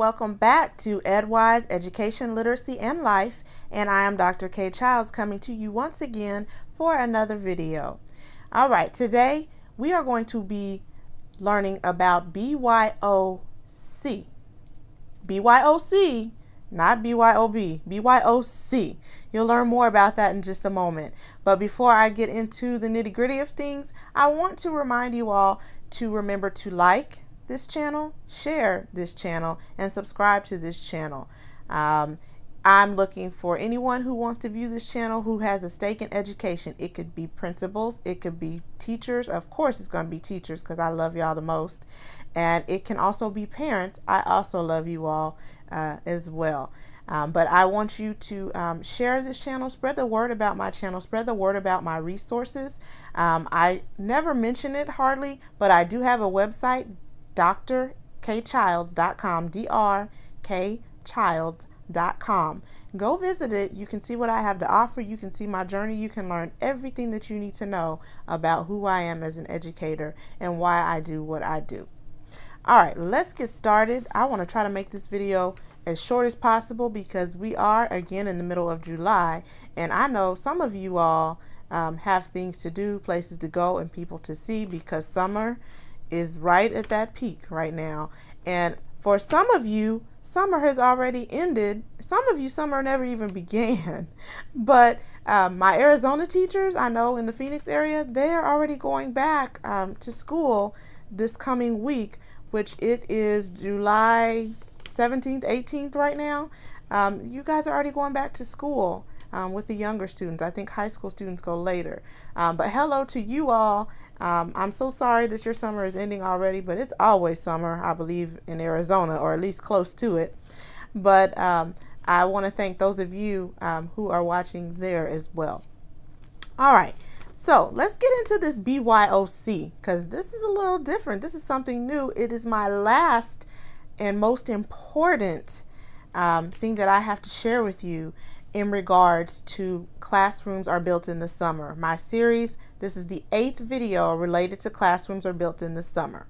welcome back to EdWise Education, Literacy, and Life, and I am Dr. K. Childs coming to you once again for another video. All right, today we are going to be learning about BYOC. BYOC, not BYOB, BYOC. You'll learn more about that in just a moment. But before I get into the nitty-gritty of things, I want to remind you all to remember to like this channel, share this channel, and subscribe to this channel. I'm looking for anyone who wants to view this channel who has a stake in education. It could be principals, it could be teachers. Of course it's going to be teachers because I love y'all the most. And it can also be parents. I also love you all as well. But I want you to share this channel, spread the word about my channel, spread the word about my resources. I never mention it hardly, but I do have a website, drkchilds.com, drkchilds.com. Go visit it. You can see what I have to offer. You can see my journey. You can learn everything that you need to know about who I am as an educator and why I do what I do. All right, let's get started. I want to try to make this video as short as possible because we are again in the middle of July, and I know some of you all have things to do, places to go, and people to see because summer is right at that peak right now. And for some of you, summer has already ended. Some of you, summer never even began. But my Arizona teachers, I know in the Phoenix area, they are already going back to school this coming week, which it is July 17th, 18th right now. You guys are already going back to school with the younger students. I think high school students go later. But hello to you all. I'm so sorry that your summer is ending already, but it's always summer, I believe, in Arizona, or at least close to it. But I want to thank those of you who are watching there as well. All right, so let's get into this BYOC because this is a little different. This is something new. It is my last and most important thing that I have to share with you in regards to classrooms are built in the summer. My series, this is the 8th video related to classrooms are built in the summer.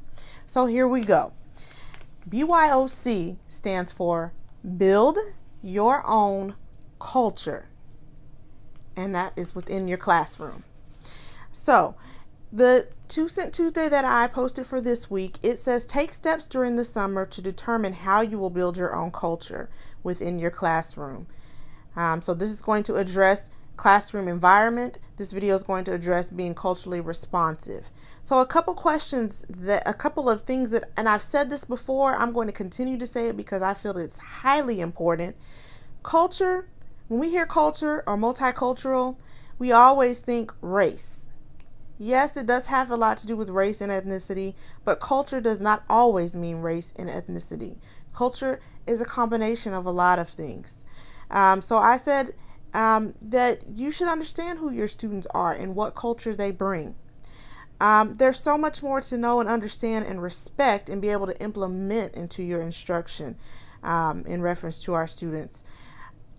So here we go. BYOC stands for Build Your Own Culture, and that is within your classroom. So the 2 Cent Tuesday that I posted for this week, it says take steps during the summer to determine how you will build your own culture within your classroom. So this is going to address classroom environment. This video is going to address being culturally responsive. So a couple of things that, and I've said this before, I'm going to continue to say it because I feel it's highly important. Culture, when we hear culture or multicultural, we always think race. Yes, it does have a lot to do with race and ethnicity, but culture does not always mean race and ethnicity. Culture is a combination of a lot of things. So I said that you should understand who your students are and what culture they bring. There's so much more to know and understand and respect and be able to implement into your instruction in reference to our students.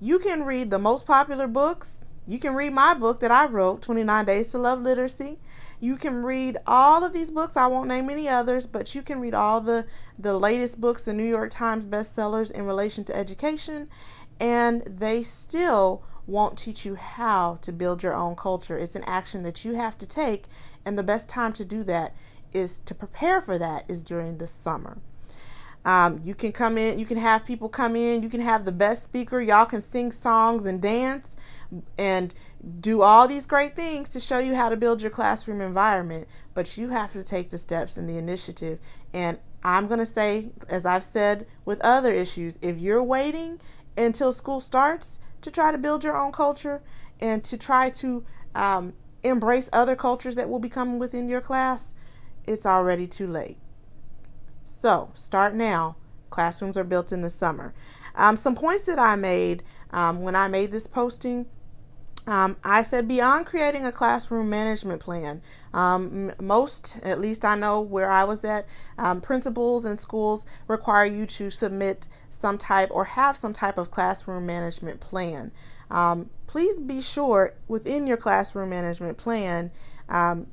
You can read the most popular books. You can read my book that I wrote, 29 Days to Love Literacy. You can read all of these books. I won't name any others, but you can read all the latest books, the New York Times bestsellers in relation to education, and they still won't teach you how to build your own culture. It's an action that you have to take, and the best time to do that is to prepare for that is during the summer. You can come in, you can have people come in, you can have the best speaker, y'all can sing songs and dance and do all these great things to show you how to build your classroom environment, but you have to take the steps and the initiative. And I'm going to say, as I've said with other issues, if you're waiting until school starts to try to build your own culture and to try to embrace other cultures that will be coming within your class, it's already too late. So start now. Classrooms are built in the summer. Some points that I made when I made this posting, I said beyond creating a classroom management plan, most, at least I know where I was at, principals and schools require you to submit some type or have some type of classroom management plan. Please be sure within your classroom management plan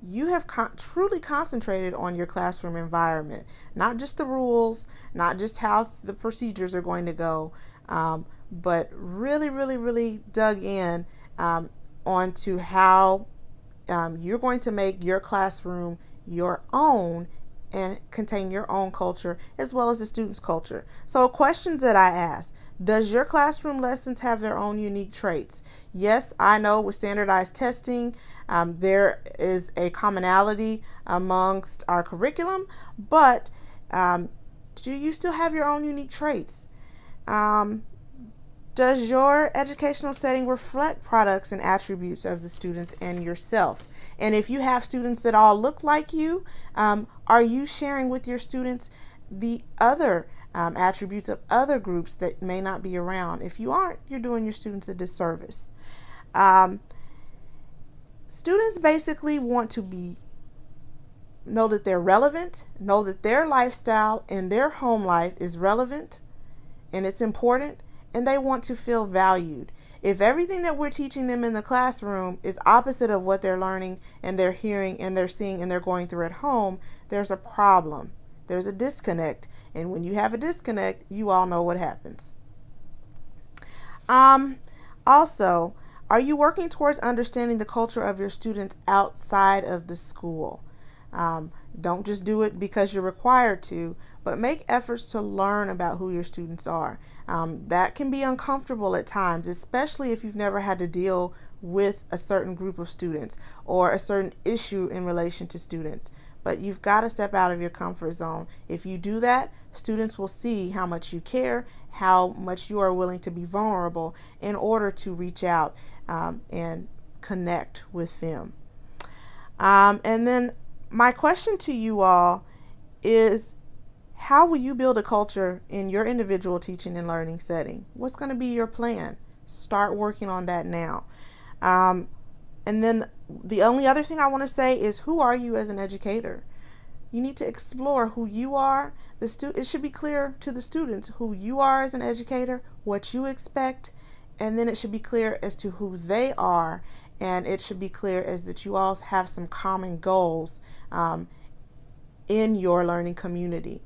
you have truly concentrated on your classroom environment, not just the rules, not just how the procedures are going to go, but really, really, really dug in onto how you're going to make your classroom your own and contain your own culture as well as the students' culture. So questions that I ask: does your classroom lessons have their own unique traits? Yes, I know with standardized testing, there is a commonality amongst our curriculum, but do you still have your own unique traits? Does your educational setting reflect products and attributes of the students and yourself? And if you have students that all look like you, are you sharing with your students the other attributes of other groups that may not be around? If you aren't, you're doing your students a disservice. Students basically want to know that they're relevant, know that their lifestyle and their home life is relevant and it's important, and they want to feel valued. If everything that we're teaching them in the classroom is opposite of what they're learning and they're hearing and they're seeing and they're going through at home, there's a problem. There's a disconnect. And when you have a disconnect, you all know what happens. Also, are you working towards understanding the culture of your students outside of the school? Don't just do it because you're required to, but make efforts to learn about who your students are. That can be uncomfortable at times, especially if you've never had to deal with a certain group of students or a certain issue in relation to students. But you've got to step out of your comfort zone. If you do that, students will see how much you care, how much you are willing to be vulnerable in order to reach out and connect with them. And then my question to you all is, how will you build a culture in your individual teaching and learning setting? What's going to be your plan? Start working on that now. And then the only other thing I want to say is, who are you as an educator? You need to explore who you are. It should be clear to the students who you are as an educator, what you expect, and then it should be clear as to who they are, and it should be clear as that you all have some common goals in your learning community.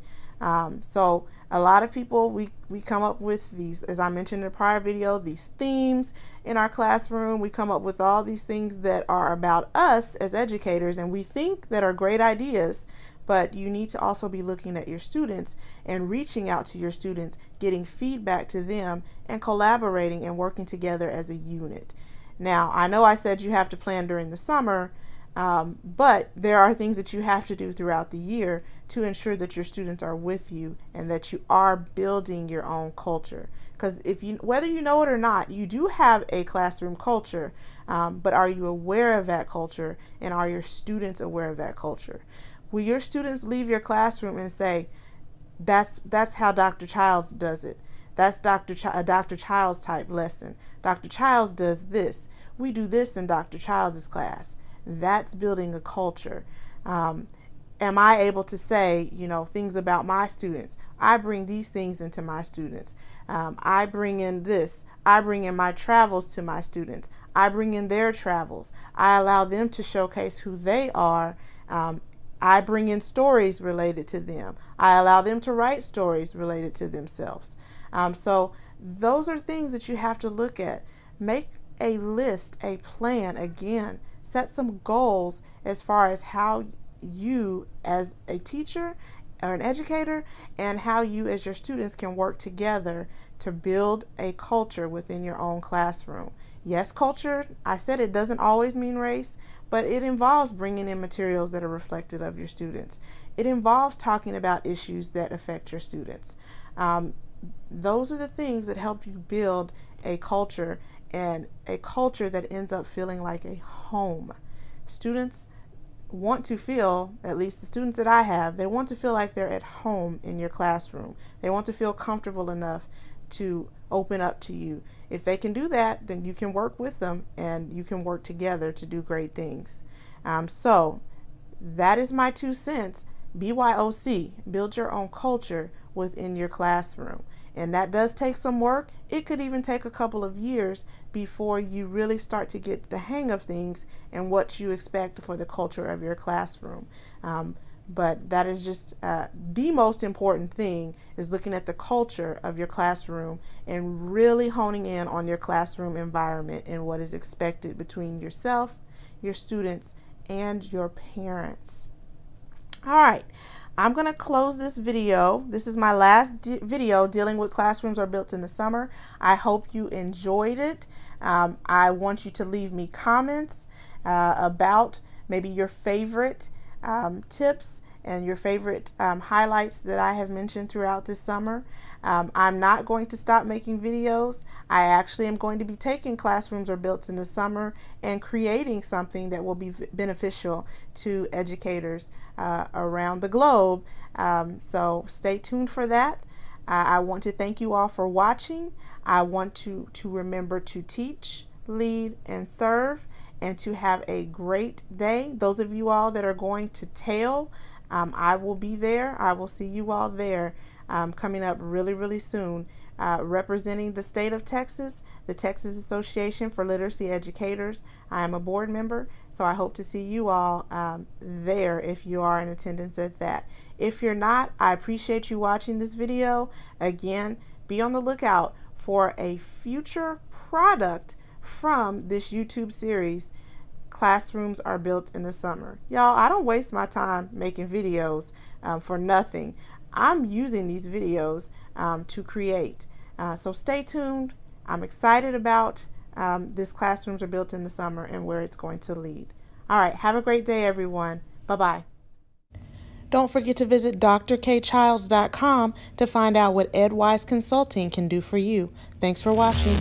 So a lot of people, we come up with these, as I mentioned in a prior video, these themes in our classroom. We come up with all these things that are about us as educators, and we think that are great ideas, but you need to also be looking at your students and reaching out to your students, getting feedback to them, and collaborating and working together as a unit. Now, I know I said you have to plan during the summer, but there are things that you have to do throughout the year to ensure that your students are with you and that you are building your own culture. Because whether you know it or not, you do have a classroom culture, but are you aware of that culture, and are your students aware of that culture? Will your students leave your classroom and say, that's how Dr. Childs does it? That's a Dr. Childs type lesson. Dr. Childs does this. We do this in Dr. Childs' class. That's building a culture. Am I able to say, things about my students? I bring these things into my students. I bring in this. I bring in my travels to my students. I bring in their travels. I allow them to showcase who they are. I bring in stories related to them. I allow them to write stories related to themselves. So those are things that you have to look at. Make a list, a plan. Again, set some goals as far as how you as a teacher or an educator and how you as your students can work together to build a culture within your own classroom. Yes, culture, I said it doesn't always mean race, but it involves bringing in materials that are reflective of your students. It involves talking about issues that affect your students. Those are the things that help you build a culture, and a culture that ends up feeling like a home. Students want to feel, at least the students that I have, they want to feel like they're at home in your classroom. They want to feel comfortable enough to open up to you. If they can do that, then you can work with them and you can work together to do great things. So that is my 2 cents. BYOC, build your own culture within your classroom. And that does take some work. It could even take a couple of years before you really start to get the hang of things and what you expect for the culture of your classroom. But that is just the most important thing, is looking at the culture of your classroom and really honing in on your classroom environment and what is expected between yourself, your students, and your parents. All right, I'm going to close this video. This is my last video dealing with classrooms are built in the summer. I hope you enjoyed it. I want you to leave me comments about maybe your favorite tips and your favorite highlights that I have mentioned throughout this summer. I'm not going to stop making videos. I actually am going to be taking classrooms are built in the summer and creating something that will be beneficial to educators around the globe. So stay tuned for that. I want to thank you all for watching. I want to remember to teach, lead, and serve, and to have a great day. Those of you all that are going to TAIL, I will be there. I will see you all there coming up really, really soon. Representing the state of Texas, the Texas Association for Literacy Educators. I am a board member, so I hope to see you all there if you are in attendance at that. If you're not, I appreciate you watching this video. Again, be on the lookout for a future product from this YouTube series, Classrooms Are Built in the Summer. Y'all, I don't waste my time making videos for nothing. I'm using these videos to create. So stay tuned. I'm excited about this Classrooms Are Built in the Summer and where it's going to lead. All right, have a great day, everyone. Bye-bye. Don't forget to visit drkchilds.com to find out what EdWise Consulting can do for you. Thanks for watching.